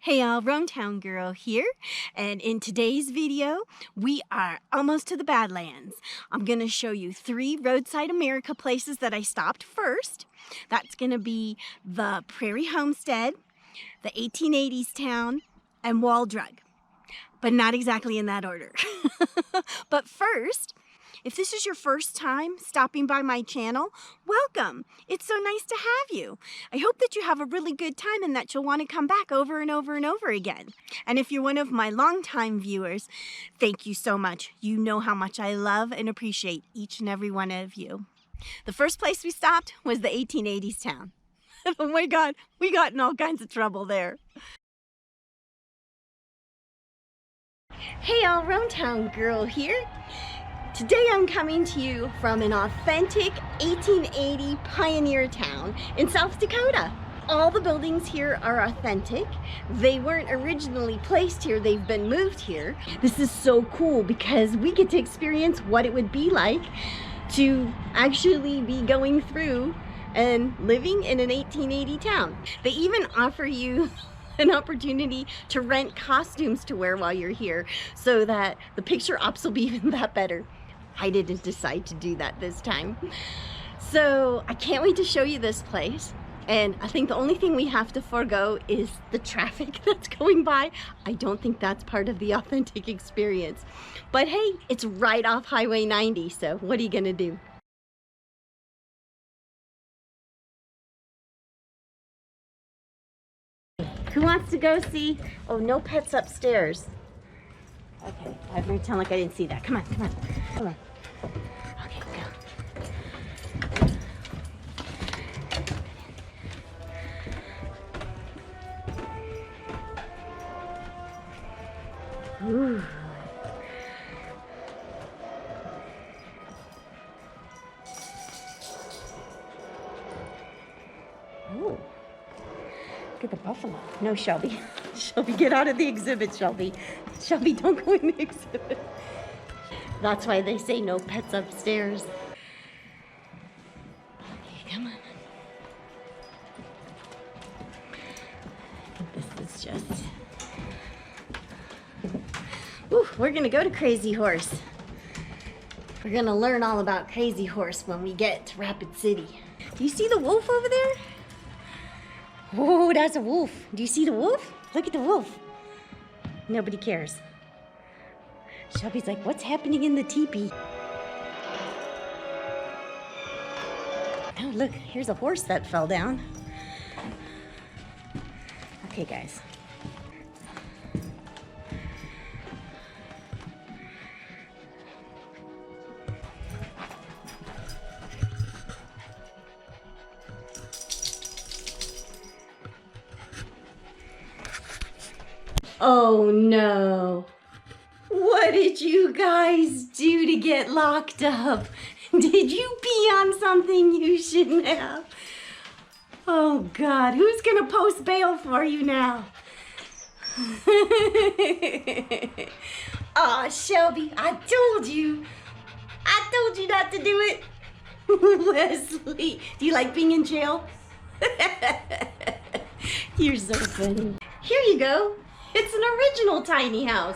Hey y'all, RoamTownGirl here, and in today's video, we are almost to the Badlands. I'm gonna show you 3 roadside America places that I stopped first. That's gonna be the Prairie Homestead, the 1880s town, and Waldrug, but not exactly in that order. But first, if this is your first time stopping by my channel, welcome. It's so nice to have you. I hope that you have a really good time and that you'll want to come back over and over and over again. And if you're one of my longtime viewers, thank you so much. You know how much I love and appreciate each and every one of you. The first place we stopped was the 1880s town. Oh my God, we got in all kinds of trouble there. Hey y'all, RoamTownGirl here. Today I'm coming to you from an authentic 1880 pioneer town in South Dakota. All the buildings here are authentic. They weren't originally placed here, they've been moved here. This is so cool because we get to experience what it would be like to actually be going through and living in an 1880 town. They even offer you an opportunity to rent costumes to wear while you're here so that the picture ops will be even that better. I didn't decide to do that this time. So I can't wait to show you this place. And I think the only thing we have to forego is the traffic that's going by. I don't think that's part of the authentic experience. But hey, it's right off Highway 90, so what are you gonna do? Who wants to go see? Oh, no pets upstairs. Okay, I'm gonna pretend like I didn't see that. Come on, come on, come on. Okay, go. Ooh. Oh. Look at the buffalo. No, Shelby. Shelby, get out of the exhibit, Shelby. Shelby, don't go in the exhibit. That's why they say no pets upstairs. Okay, come on. I think this is just... Ooh, we're gonna go to Crazy Horse. We're gonna learn all about Crazy Horse when we get to Rapid City. Do you see the wolf over there? Oh, that's a wolf. Do you see the wolf? Look at the wolf. Nobody cares. Shelby's like, what's happening in the teepee? Oh, look, here's a horse that fell down. Okay, guys. Oh no. What did you guys do to get locked up? Did you pee on something you shouldn't have? Oh God, who's gonna post bail for you now? Aw, Shelby, I told you not to do it. Wesley, do you like being in jail? You're so funny. Here you go. It's an original tiny house.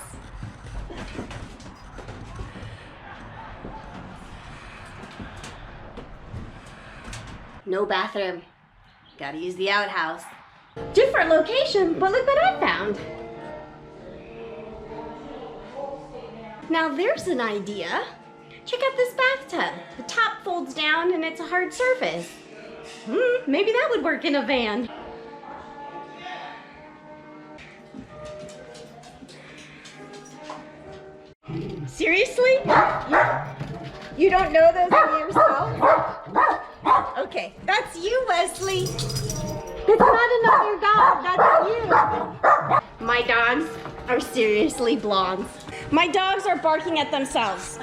No bathroom. Gotta use the outhouse. Different location, but look what I found. Now there's an idea. Check out this bathtub. The top folds down and it's a hard surface. Maybe that would work in a van. Seriously? You don't know those for yourself? Okay, that's you, Wesley. It's not another dog, that's you. My dogs are seriously blondes. My dogs are barking at themselves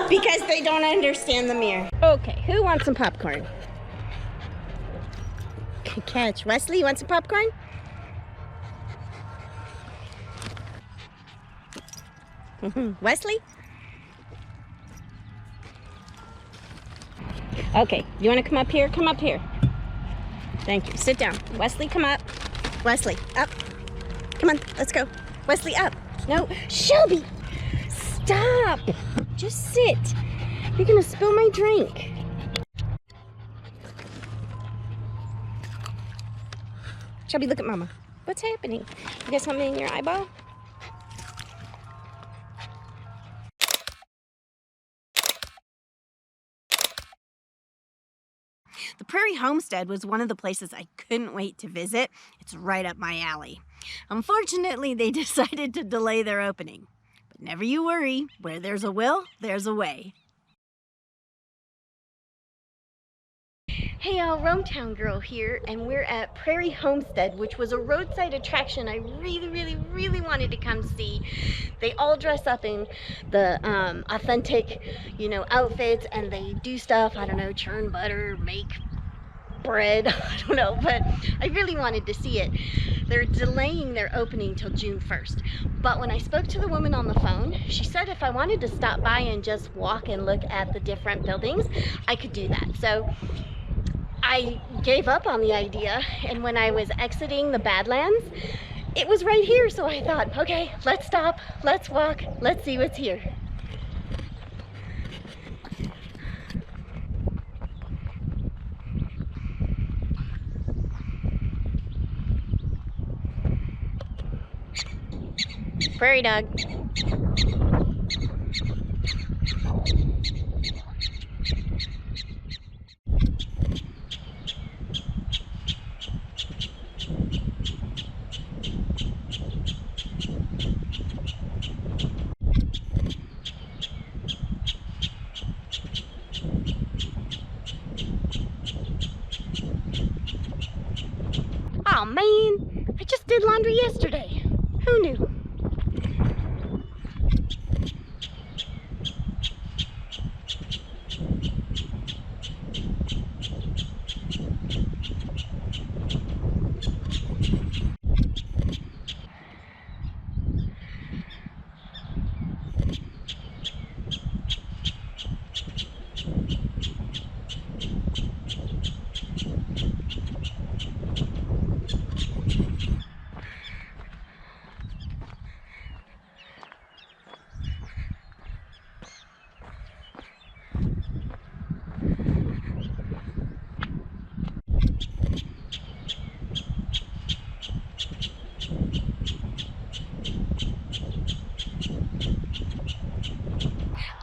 because they don't understand the mirror. Okay, who wants some popcorn? Good catch. Wesley, you want some popcorn? Wesley? Okay, you want to come up here? Come up here. Thank you. Sit down. Wesley, come up. Wesley, up. Come on, let's go. Wesley, up. No, Shelby, stop. Just sit. You're gonna spill my drink. Shelby, look at Mama. What's happening? You got something in your eyeball? The Prairie Homestead was one of the places I couldn't wait to visit. It's right up my alley. Unfortunately, they decided to delay their opening. But never you worry, where there's a will, there's a way. Hey y'all, RoamTownGirl here, and we're at Prairie Homestead, which was a roadside attraction I really wanted to come see. They all dress up in the authentic, outfits, and they do stuff, I don't know, churn butter, make bread, I don't know, but I really wanted to see it. They're delaying their opening till June 1st. But when I spoke to the woman on the phone, she said if I wanted to stop by and just walk and look at the different buildings, I could do that. So I gave up on the idea, and when I was exiting the Badlands, it was right here, so I thought, okay, let's stop, let's walk, let's see what's here. Prairie dog. Oh man, I just did laundry yesterday. Who knew?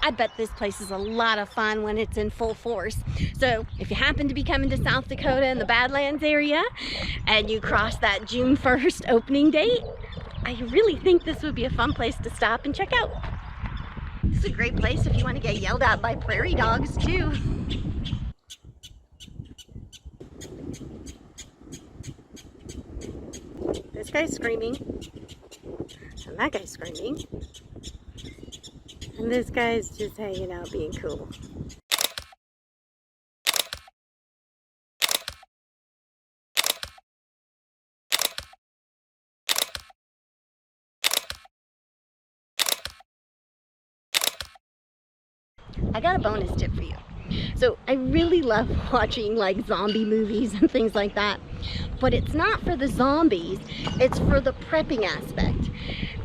I bet this place is a lot of fun when it's in full force. So if you happen to be coming to South Dakota in the Badlands area and you cross that June 1st opening date, I really think this would be a fun place to stop and check out. This is a great place if you want to get yelled at by prairie dogs too. This guy's screaming, and that guy's screaming. And this guy's just hanging out being cool. I got a bonus tip for you. So I really love watching like zombie movies and things like that. But it's not for the zombies, it's for the prepping aspect.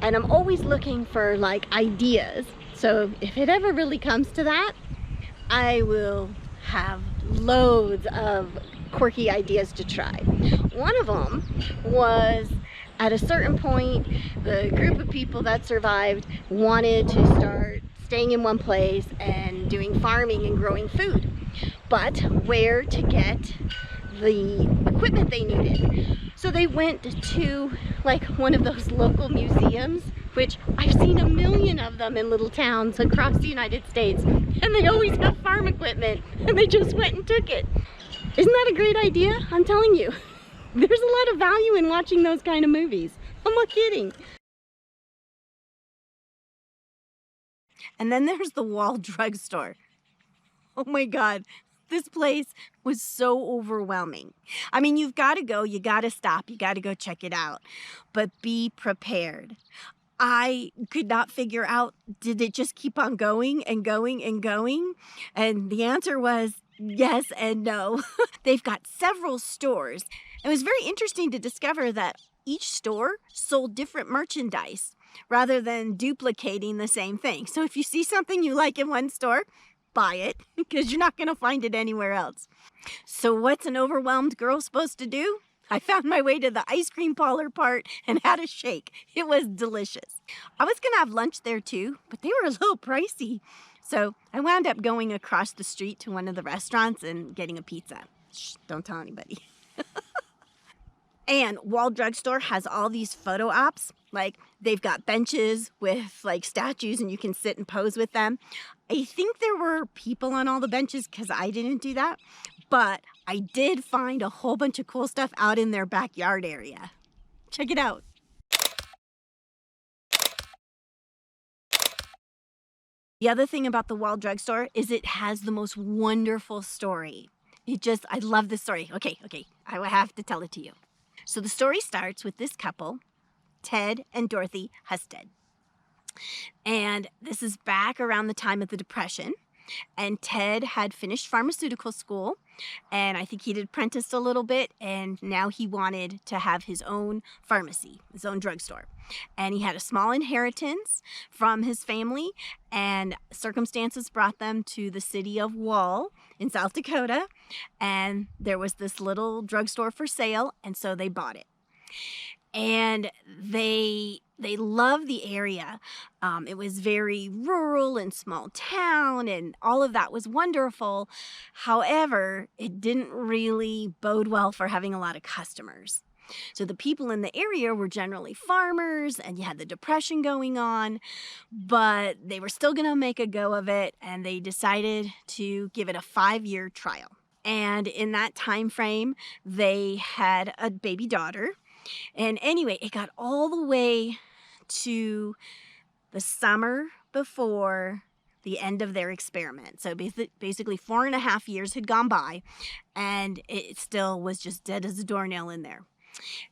And I'm always looking for like ideas. So if it ever really comes to that, I will have loads of quirky ideas to try. One of them was, at a certain point, the group of people that survived wanted to start staying in one place and doing farming and growing food, but where to get the equipment they needed. So they went to like one of those local museums, which I've seen a million of them in little towns across the United States, and they always have farm equipment, and they just went and took it. Isn't that a great idea? I'm telling you, there's a lot of value in watching those kind of movies. I'm not kidding. And then there's the Wall Drugstore. Oh my God, this place was so overwhelming. I mean, you've got to go, you got to stop, you got to go check it out, but be prepared. I could not figure out, did it just keep on going and going and going? And the answer was yes and no. They've got several stores. It was very interesting to discover that each store sold different merchandise rather than duplicating the same thing. So if you see something you like in one store, buy it because you're not going to find it anywhere else. So what's an overwhelmed girl supposed to do? I found my way to the ice cream parlor part and had a shake. It was delicious. I was going to have lunch there too, but they were a little pricey. So I wound up going across the street to one of the restaurants and getting a pizza. Shh, don't tell anybody. And Wall Drugstore has all these photo ops. Like, they've got benches with like statues and you can sit and pose with them. I think there were people on all the benches because I didn't do that. But I did find a whole bunch of cool stuff out in their backyard area. Check it out. The other thing about the Wall Drugstore is it has the most wonderful story. I love this story. Okay, I have to tell it to you. So the story starts with this couple, Ted and Dorothy Husted. And this is back around the time of the Depression. And Ted had finished pharmaceutical school, and I think he'd apprenticed a little bit, and now he wanted to have his own pharmacy, his own drugstore. And he had a small inheritance from his family, and circumstances brought them to the city of Wall in South Dakota, and there was this little drugstore for sale, and so they bought it. And they loved the area. It was very rural and small town, and all of that was wonderful. However, it didn't really bode well for having a lot of customers. So the people in the area were generally farmers, and you had the Depression going on, but they were still going to make a go of it, and they decided to give it a 5-year trial. And in that time frame, they had a baby daughter. And anyway, it got all the way to the summer before the end of their experiment. So basically 4.5 years had gone by, and it still was just dead as a doornail in there.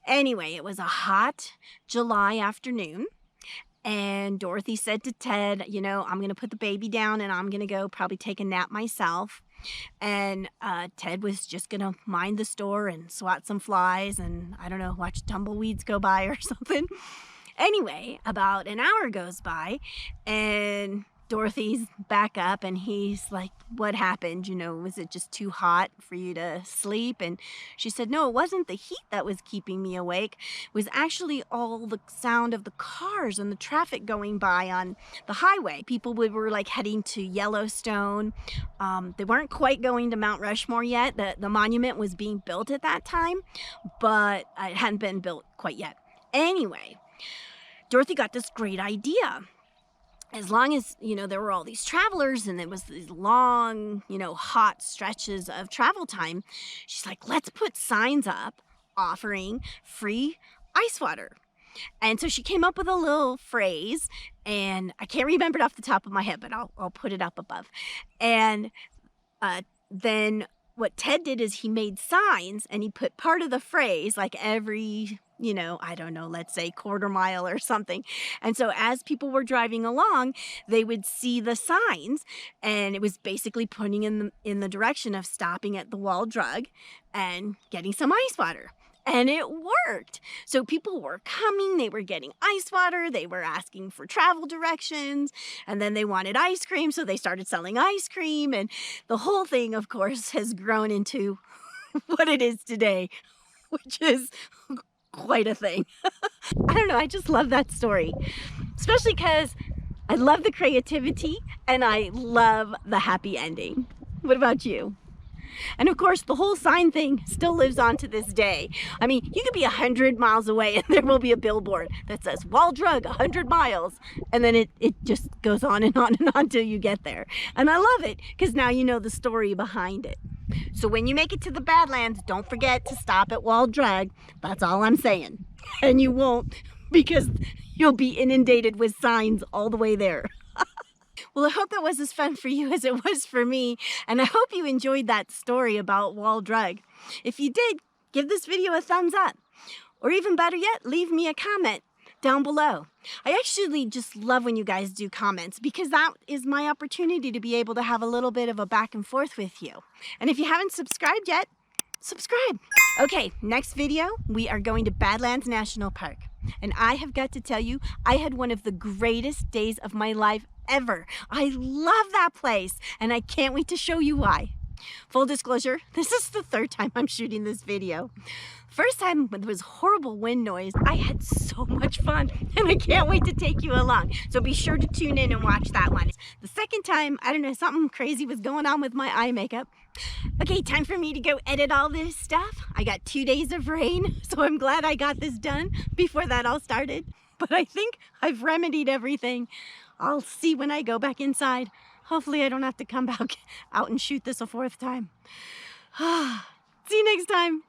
Anyway, it was a hot July afternoon, and Dorothy said to Ted, you know, I'm going to put the baby down and I'm going to go probably take a nap myself. And Ted was just going to mind the store and swat some flies and, I don't know, watch tumbleweeds go by or something. Anyway, about an hour goes by and Dorothy's back up and he's like, what happened? You know, was it just too hot for you to sleep? And she said, no, it wasn't the heat that was keeping me awake. It was actually all the sound of the cars and the traffic going by on the highway. People were like heading to Yellowstone. They weren't quite going to Mount Rushmore yet. The monument was being built at that time, but it hadn't been built quite yet. Anyway, Dorothy got this great idea. As long as, you know, there were all these travelers and there was these long, you know, hot stretches of travel time, she's like, let's put signs up offering free ice water. And so she came up with a little phrase, and I can't remember it off the top of my head, but I'll put it up above. And then what Ted did is he made signs and he put part of the phrase, like every, you know, I don't know, let's say quarter mile or something. And so as people were driving along, they would see the signs, and it was basically pointing in the direction of stopping at the Wall Drug and getting some ice water. And it worked. So people were coming, they were getting ice water, they were asking for travel directions, and then they wanted ice cream, so they started selling ice cream. And the whole thing, of course, has grown into what it is today, which is quite a thing. I don't know, I just love that story, especially because I love the creativity and I love the happy ending. What about you? And of course, the whole sign thing still lives on to this day. I mean, you could be 100 miles away and there will be a billboard that says Wall Drug 100 miles. And then it just goes on and on and on till you get there. And I love it because now you know the story behind it. So when you make it to the Badlands, don't forget to stop at Wall Drug. That's all I'm saying. And you won't, because you'll be inundated with signs all the way there. Well, I hope that was as fun for you as it was for me, and I hope you enjoyed that story about Wall Drug. If you did, give this video a thumbs up, or even better yet, leave me a comment down below. I actually just love when you guys do comments, because that is my opportunity to be able to have a little bit of a back and forth with you. And if you haven't subscribed yet, subscribe. Okay, next video, we are going to Badlands National Park. And I have got to tell you, I had one of the greatest days of my life ever. I love that place, and I can't wait to show you why. Full disclosure, this is the third time I'm shooting this video. First time when there was horrible wind noise, I had so much fun, and I can't wait to take you along. So be sure to tune in and watch that one. The second time, I don't know, something crazy was going on with my eye makeup. Okay, time for me to go edit all this stuff. I got 2 days of rain, so I'm glad I got this done before that all started. But I think I've remedied everything. I'll see when I go back inside. Hopefully I don't have to come back out and shoot this a fourth time. See you next time.